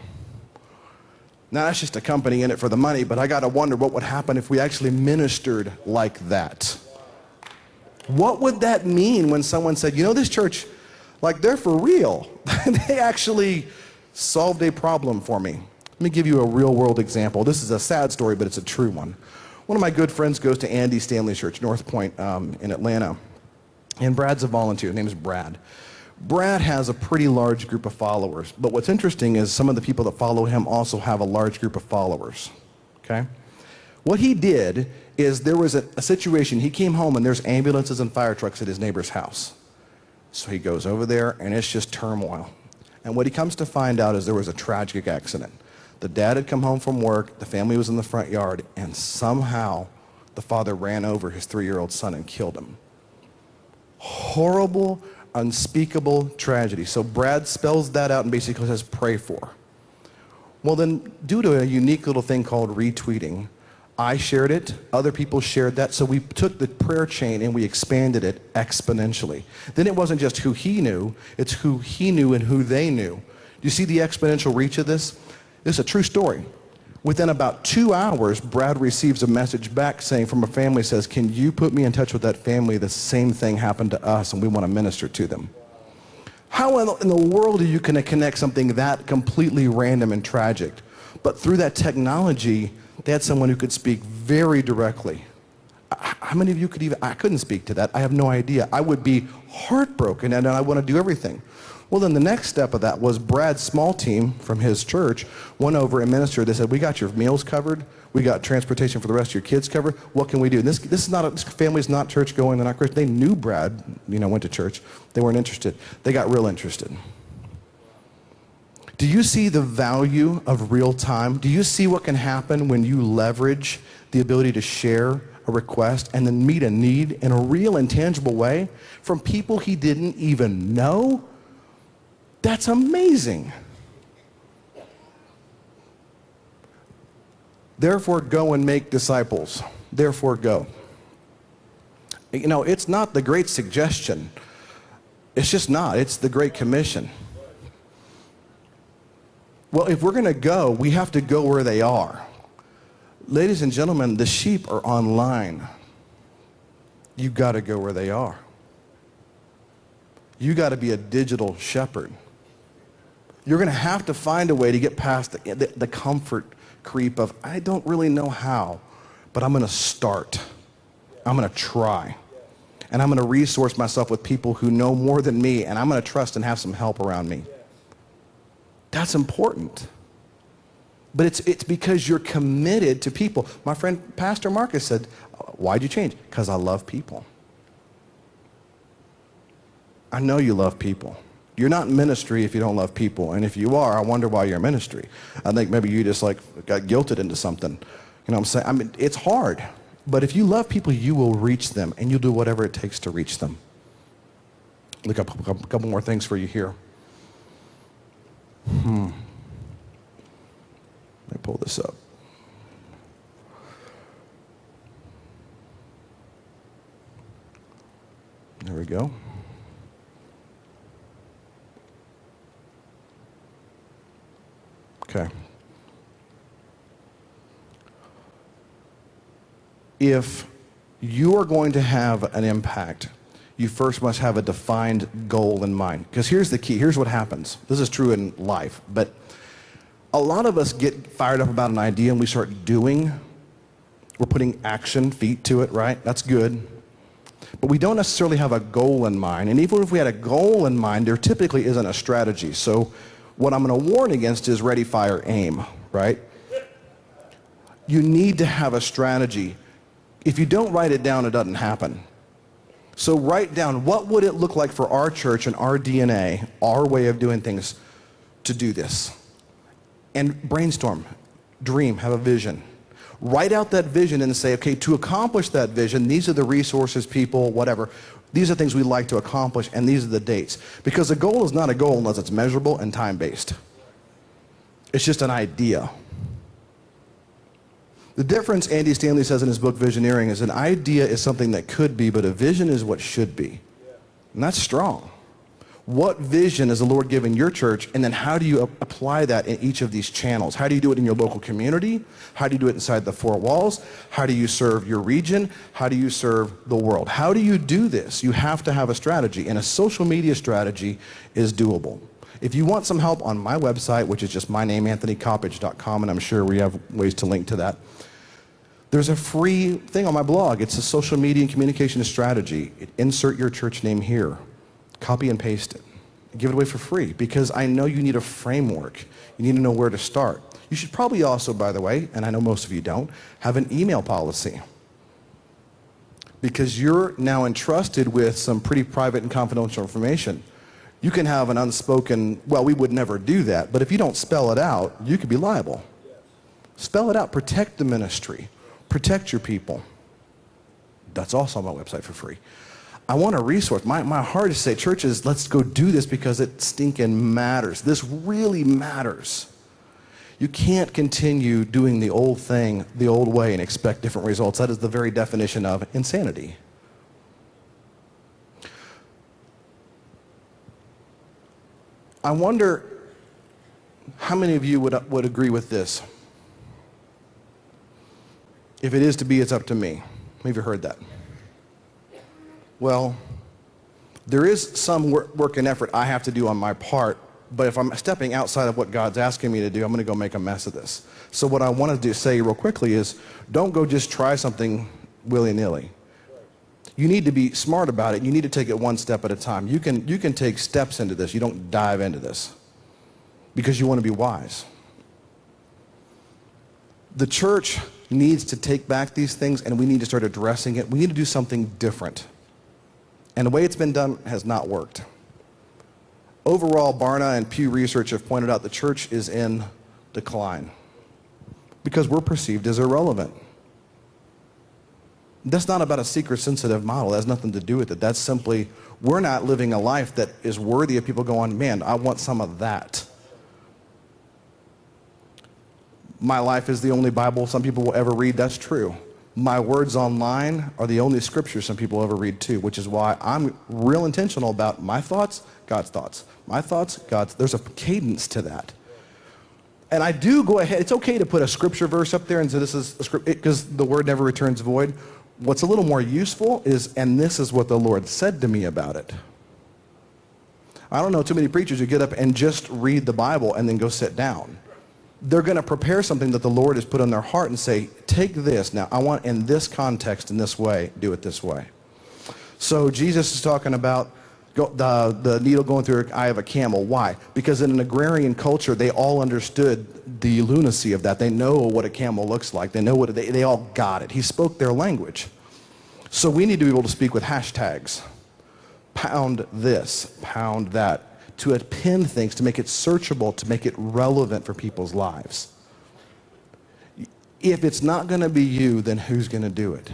Now, that's just a company in it for the money, but I got to wonder what would happen if we actually ministered like that. What would that mean when someone said, this church, like, they're for real. They actually solved a problem for me. Let me give you a real-world example. This is a sad story, but it's a true one. One of my good friends goes to Andy Stanley's church, North Point in Atlanta, and Brad's a volunteer. His name is Brad. Brad has a pretty large group of followers, but what's interesting is some of the people that follow him also have a large group of followers, okay? What he did is there was a situation. He came home and there's ambulances and fire trucks at his neighbor's house. So he goes over there and it's just turmoil. And what he comes to find out is there was a tragic accident. The dad had come home from work, the family was in the front yard, and somehow the father ran over his 3-year-old son and killed him. Horrible, unspeakable tragedy. So Brad spells that out and basically says, pray for. Well then, due to a unique little thing called retweeting, I shared it, other people shared that, so we took the prayer chain and we expanded it exponentially. Then it wasn't just who he knew, it's who he knew and who they knew. Do you see the exponential reach of this? This is a true story. Within about 2 hours, Brad receives a message back saying from a family, says, can you put me in touch with that family? The same thing happened to us and we want to minister to them. How in the world are you going to connect something that completely random and tragic? But through that technology, they had someone who could speak very directly. How many of you could even, I couldn't speak to that. I have no idea. I would be heartbroken and I want to do everything. Well, then the next step of that was Brad's small team from his church went over and ministered. They said, we got your meals covered. We got transportation for the rest of your kids covered. What can we do? And this family's not church going. They're not Christian. They knew Brad, went to church. They weren't interested. They got real interested. Do you see the value of real time? Do you see what can happen when you leverage the ability to share a request and then meet a need in a real and tangible way from people he didn't even know? That's amazing. Therefore, go and make disciples. Therefore, go. It's not the great suggestion. It's just not. It's the Great Commission. Well, if we're going to go, we have to go where they are. Ladies and gentlemen, the sheep are online. You've got to go where they are. You got to be a digital shepherd. You're going to have to find a way to get past the comfort creep of, I don't really know how, but I'm going to start. I'm going to try. And I'm going to resource myself with people who know more than me, and I'm going to trust and have some help around me. That's important. But it's because you're committed to people. My friend Pastor Marcus said, why'd you change? Because I love people. I know you love people. You're not in ministry if you don't love people. And if you are, I wonder why you're in ministry. I think maybe you just like got guilted into something. You know what I'm saying? I mean, it's hard. But if you love people, you will reach them, and you'll do whatever it takes to reach them. Look up a couple more things for you here. Let me pull this up. There we go. Okay. If you are going to have an impact, you first must have a defined goal in mind. Because here's the key. Here's what happens. This is true in life. But a lot of us get fired up about an idea and we start doing. We're putting action feet to it, right? That's good. But we don't necessarily have a goal in mind. And even if we had a goal in mind, there typically isn't a strategy. So what I'm going to warn against is ready, fire, aim, right? You need to have a strategy. If you don't write it down, it doesn't happen. So write down, what would it look like for our church and our DNA, our way of doing things, to do this? And brainstorm, dream, have a vision. Write out that vision and say, okay, to accomplish that vision, these are the resources, people, whatever. These are things we'd like to accomplish, and these are the dates. Because a goal is not a goal unless it's measurable and time-based. It's just an idea. The difference, Andy Stanley says in his book, Visioneering, is an idea is something that could be, but a vision is what should be. And that's strong. What vision is the Lord giving your church, and then how do you apply that in each of these channels? How do you do it in your local community? How do you do it inside the four walls? How do you serve your region? How do you serve the world? How do you do this? You have to have a strategy, and a social media strategy is doable. If you want some help, on my website, which is just my name, AnthonyCoppedge.com, and I'm sure we have ways to link to that, there's a free thing on my blog. It's a social media and communication strategy. Insert your church name here. Copy and paste it. Give it away for free, because I know you need a framework. You need to know where to start. You should probably also, by the way, and I know most of you don't, have an email policy. Because you're now entrusted with some pretty private and confidential information. You can have an unspoken, well, we would never do that, but if you don't spell it out, you could be liable. Spell it out. Protect the ministry. Protect your people. That's also on my website for free. I want a resource. My heart is to say, churches, let's go do this because it stinking matters. This really matters. You can't continue doing the old thing the old way and expect different results. That is the very definition of insanity. I wonder how many of you would agree with this. If it is to be, it's up to me. Have you heard that? Well, there is some work and effort I have to do on my part, but if I'm stepping outside of what God's asking me to do, I'm going to go make a mess of this. So what I want to say real quickly is, don't go just try something willy-nilly. You need to be smart about it. You need to take it one step at a time. You can take steps into this. You don't dive into this because you want to be wise. The church needs to take back these things, and we need to start addressing it. We need to do something different. And the way it's been done has not worked. Overall, Barna and Pew Research have pointed out the church is in decline because we're perceived as irrelevant. That's not about a seeker-sensitive model. That has nothing to do with it. That's simply, we're not living a life that is worthy of people going, man, I want some of that. My life is the only Bible some people will ever read. That's true. My words online are the only scripture some people ever read too, which is why I'm real intentional about my thoughts, God's thoughts. My thoughts, God's. There's a cadence to that. And I do go ahead. It's okay to put a scripture verse up there and say this is a script, because the word never returns void. What's a little more useful is, and this is what the Lord said to me about it. I don't know too many preachers who get up and just read the Bible and then go sit down. They're going to prepare something that the Lord has put on their heart and say, take this. Now, I want in this context, in this way, do it this way. So Jesus is talking about The needle going through the eye of a camel. Why? Because in an agrarian culture, they all understood the lunacy of that. They know what a camel looks like. They know what they all got it. He spoke their language. So we need to be able to speak with hashtags. Pound this, pound that, to pin things, to make it searchable, to make it relevant for people's lives. If it's not going to be you, then who's going to do it?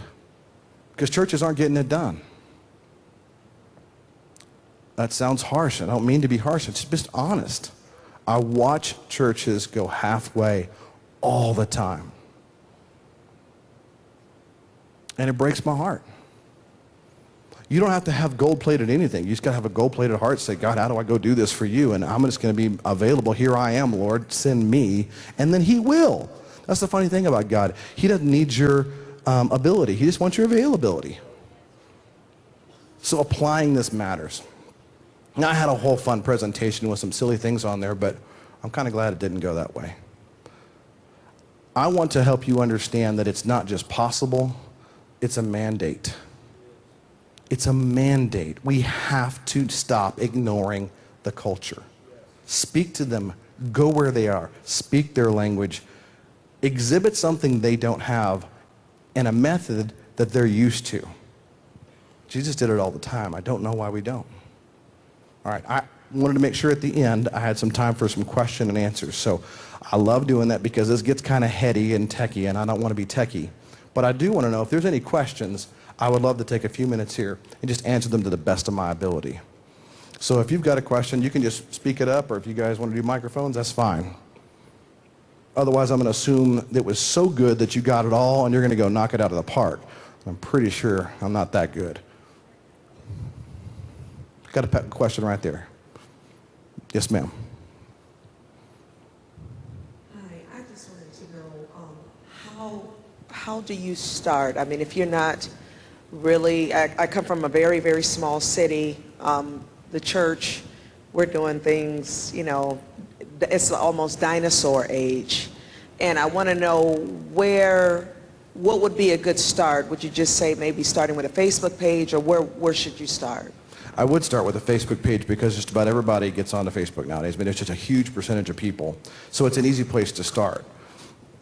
Because churches aren't getting it done. That sounds harsh. I don't mean to be harsh. It's just honest. I watch churches go halfway all the time. And it breaks my heart. You don't have to have gold-plated anything. You just got to have a gold-plated heart. Say, God, how do I go do this for you? And I'm just going to be available. Here I am, Lord. Send me. And then he will. That's the funny thing about God. He doesn't need your ability. He just wants your availability. So applying this matters. Now, I had a whole fun presentation with some silly things on there, but I'm kind of glad it didn't go that way. I want to help you understand that it's not just possible, it's a mandate. It's a mandate. We have to stop ignoring the culture. Speak to them. Go where they are. Speak their language. Exhibit something they don't have and a method that they're used to. Jesus did it all the time. I don't know why we don't. All right, I wanted to make sure at the end I had some time for some question and answers. So I love doing that because this gets kind of heady and techie, and I don't want to be techie. But I do want to know if there's any questions. I would love to take a few minutes here and just answer them to the best of my ability. So if you've got a question, you can just speak it up, or if you guys want to do microphones, that's fine. Otherwise, I'm going to assume that it was so good that you got it all, and you're going to go knock it out of the park. I'm pretty sure I'm not that good. Got a question right there. Yes, ma'am. Hi, I just wanted to know how do you start? I mean, if you're not really, I come from a very, very small city. The church, we're doing things, you know, it's almost dinosaur age. And I want to know what would be a good start? Would you just say maybe starting with a Facebook page, or where should you start? I would start with a Facebook page because just about everybody gets onto Facebook nowadays. I mean, it's just a huge percentage of people. So it's an easy place to start.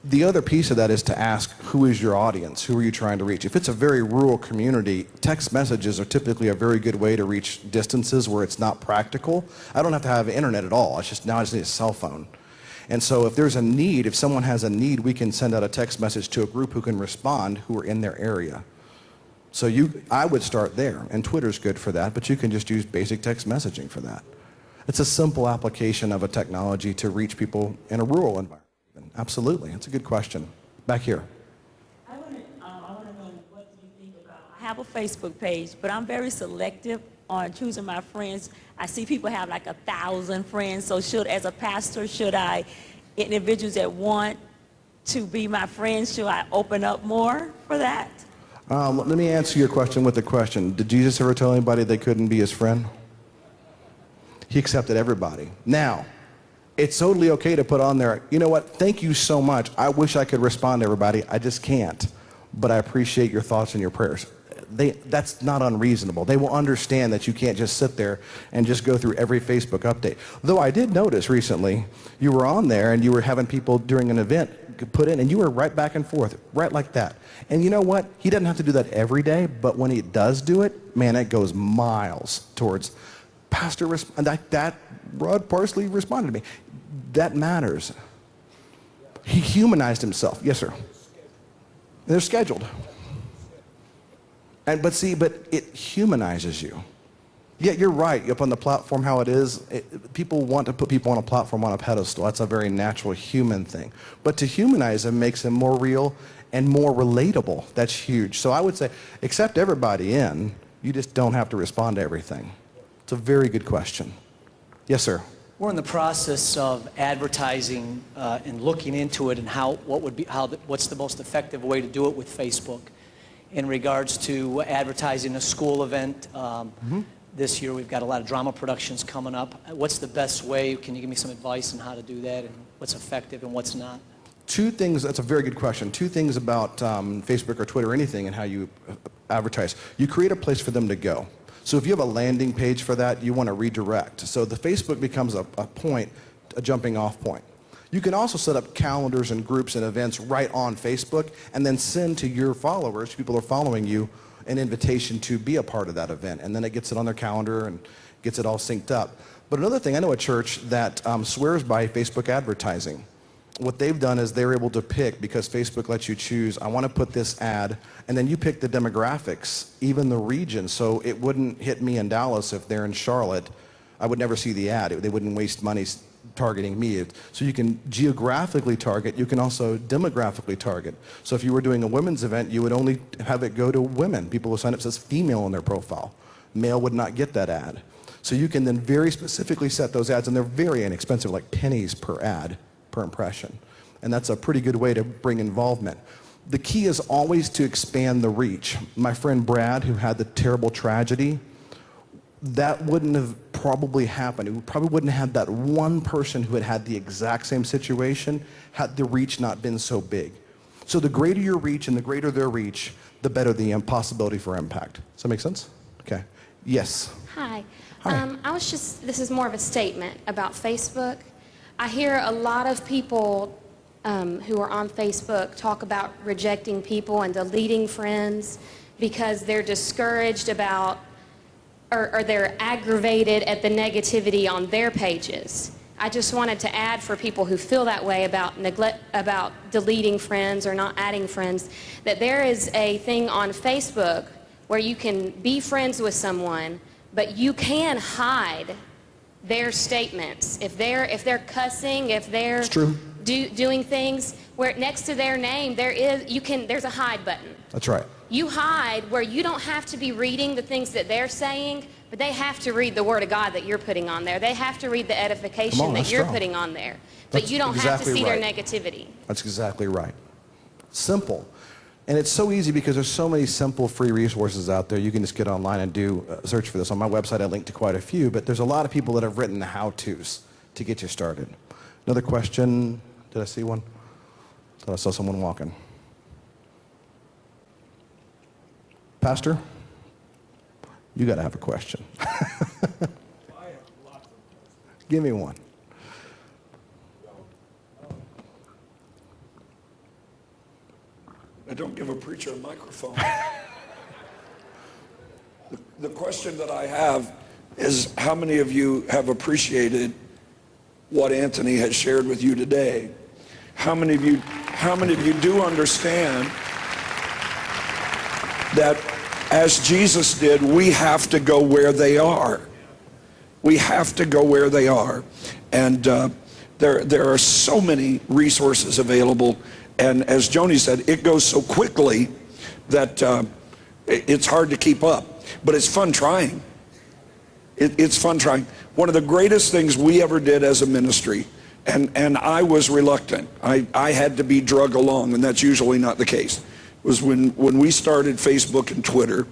The other piece of that is to ask, who is your audience? Who are you trying to reach? If it's a very rural community, text messages are typically a very good way to reach distances where it's not practical. I don't have to have internet at all. It's just now I just need a cell phone. And so if there's a need, if someone has a need, we can send out a text message to a group who can respond who are in their area. So I would start there, and Twitter's good for that, but you can just use basic text messaging for that. It's a simple application of a technology to reach people in a rural environment. Absolutely, that's a good question. Back here. I want to know, what do you think about, I have a Facebook page, but I'm very selective on choosing my friends. I see people have like 1,000 friends, so as a pastor, should I, individuals that want to be my friends, should I open up more for that? Let me answer your question with a question. Did Jesus ever tell anybody they couldn't be his friend? He accepted everybody. Now, it's totally okay to put on there, you know what, thank you so much. I wish I could respond to everybody. I just can't. But I appreciate your thoughts and your prayers. That's not unreasonable. They will understand that you can't just sit there and just go through every Facebook update. Though I did notice recently, you were on there and you were having people during an event put in, and you were right back and forth, right like that. And you know what? He doesn't have to do that every day, but when he does do it, man, it goes miles towards, Pastor, that Rod Parsley responded to me. That matters. He humanized himself. Yes, sir. They're scheduled. But it humanizes you. Yeah, you're right. Up on the platform, how it is, people want to put people on a platform on a pedestal. That's a very natural human thing. But to humanize them makes them more real and more relatable. That's huge. So I would say, accept everybody in. You just don't have to respond to everything. It's a very good question. Yes, sir. We're in the process of advertising and looking into it and what's the most effective way to do it with Facebook in regards to advertising a school event. This year we've got a lot of drama productions coming up. What's the best way? Can you give me some advice on how to do that and what's effective and what's not? Two things, that's a very good question. Two things about Facebook or Twitter or anything and how you advertise. You create a place for them to go. So if you have a landing page for that, you want to redirect. So the Facebook becomes a point, a jumping off point. You can also set up calendars and groups and events right on Facebook and then send to your followers, people who are following you, an invitation to be a part of that event. And then it gets it on their calendar and gets it all synced up. But another thing, I know a church that swears by Facebook advertising. What they've done is they're able to pick, because Facebook lets you choose, I want to put this ad, and then you pick the demographics, even the region. So it wouldn't hit me in Dallas if they're in Charlotte. I would never see the ad. They wouldn't waste money targeting me. So you can geographically target. You can also demographically target. So if you were doing a women's event, you would only have it go to women. People who sign up says female in their profile. Male would not get that ad. So you can then very specifically set those ads, and they're very inexpensive, like pennies per ad, per impression. And that's a pretty good way to bring involvement. The key is always to expand the reach. My friend Brad, who had the terrible tragedy, that wouldn't have probably happened. It probably wouldn't have that one person who had had the exact same situation had the reach not been so big. So the greater your reach and the greater their reach, the better the possibility for impact. Does that make sense? Okay. Yes. Hi. Hi. This is more of a statement about Facebook. I hear a lot of people who are on Facebook talk about rejecting people and deleting friends because they're discouraged about, or they're aggravated at the negativity on their pages. I just wanted to add, for people who feel that way about deleting friends or not adding friends, that there is a thing on Facebook where you can be friends with someone, but you can hide their statements. If they're cussing, if they're doing things where next to their name there's a hide button. That's right. You hide where you don't have to be reading the things that they're saying, but they have to read the Word of God that you're putting on there. They have to read the edification that you're putting on there. But you don't have to see their negativity. That's exactly right. Simple. And it's so easy because there's so many simple free resources out there. You can just get online and do search for this. On my website, I linked to quite a few, but there's a lot of people that have written the how-tos to get you started. Another question? Did I see one? Thought I saw someone walking. Pastor, you got to have a question. I have lots of questions. Give me one. I don't give a preacher a microphone. The question that I have is, how many of you have appreciated what Anthony has shared with you today? How many of you do understand that as Jesus did, we have to go where they are? We have to go where they are. And there are so many resources available. And as Joni said, it goes so quickly that it's hard to keep up. But it's fun trying. It's fun trying. One of the greatest things we ever did as a ministry, and I was reluctant. I had to be drug along, and that's usually not the case, was when we started Facebook and Twitter.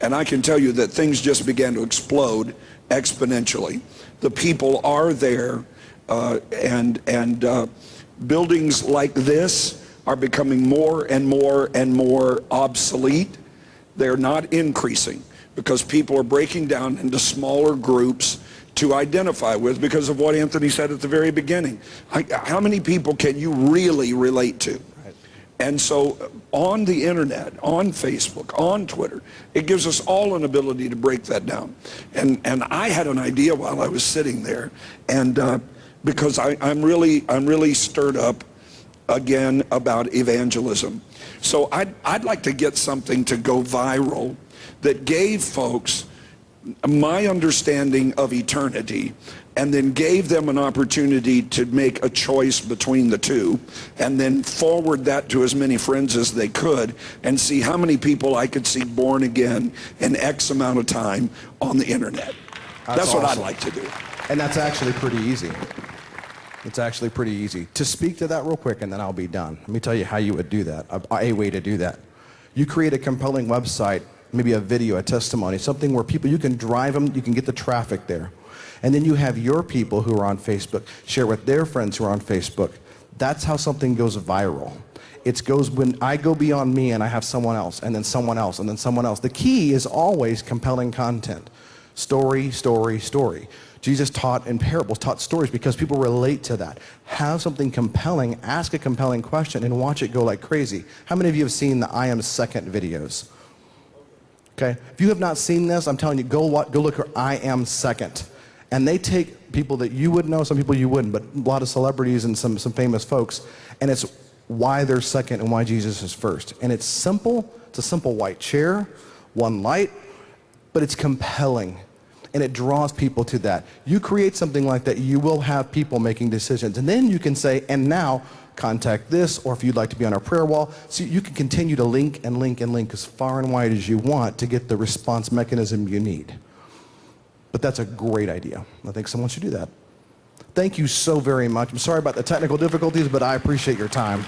And I can tell you that things just began to explode exponentially. The people are there, and buildings like this are becoming more and more and more obsolete. They're not increasing because people are breaking down into smaller groups to identify with, because of what Anthony said at the very beginning. How many people can you really relate to? Right. And so on the internet, on Facebook, on Twitter, it gives us all an ability to break that down. And I had an idea while I was sitting there, and because I'm really stirred up again about evangelism. So I'd like to get something to go viral that gave folks my understanding of eternity, and then gave them an opportunity to make a choice between the two, and then forward that to as many friends as they could, and see how many people I could see born again in X amount of time on the internet. That's what I'd like to do. And that's actually pretty easy. It's actually pretty easy. To speak to that real quick, and then I'll be done. Let me tell you how you would do that, a way to do that. You create a compelling website, maybe a video, a testimony, something where people, you can drive them, you can get the traffic there. And then you have your people who are on Facebook share with their friends who are on Facebook. That's how something goes viral. it goes when I go beyond me and I have someone else, and then someone else, and then someone else. The key is always compelling content. Story, story, story. Jesus taught in parables, taught stories because people relate to that. Have something compelling, ask a compelling question, and watch it go like crazy. How many of you have seen the I am second videos? Okay, if you have not seen this, I'm telling you, go look at I am second. And they take people that you would know, some people you wouldn't, but a lot of celebrities and some famous folks, and it's why they're second and why Jesus is first. And it's simple. It's a simple white chair, one light, but it's compelling. And it draws people to that. You create something like that, you will have people making decisions. And then you can say, and now contact this, or if you'd like to be on our prayer wall. So you can continue to link and link and link as far and wide as you want to get the response mechanism you need. But that's a great idea. I think someone should do that. Thank you so very much. I'm sorry about the technical difficulties, but I appreciate your time.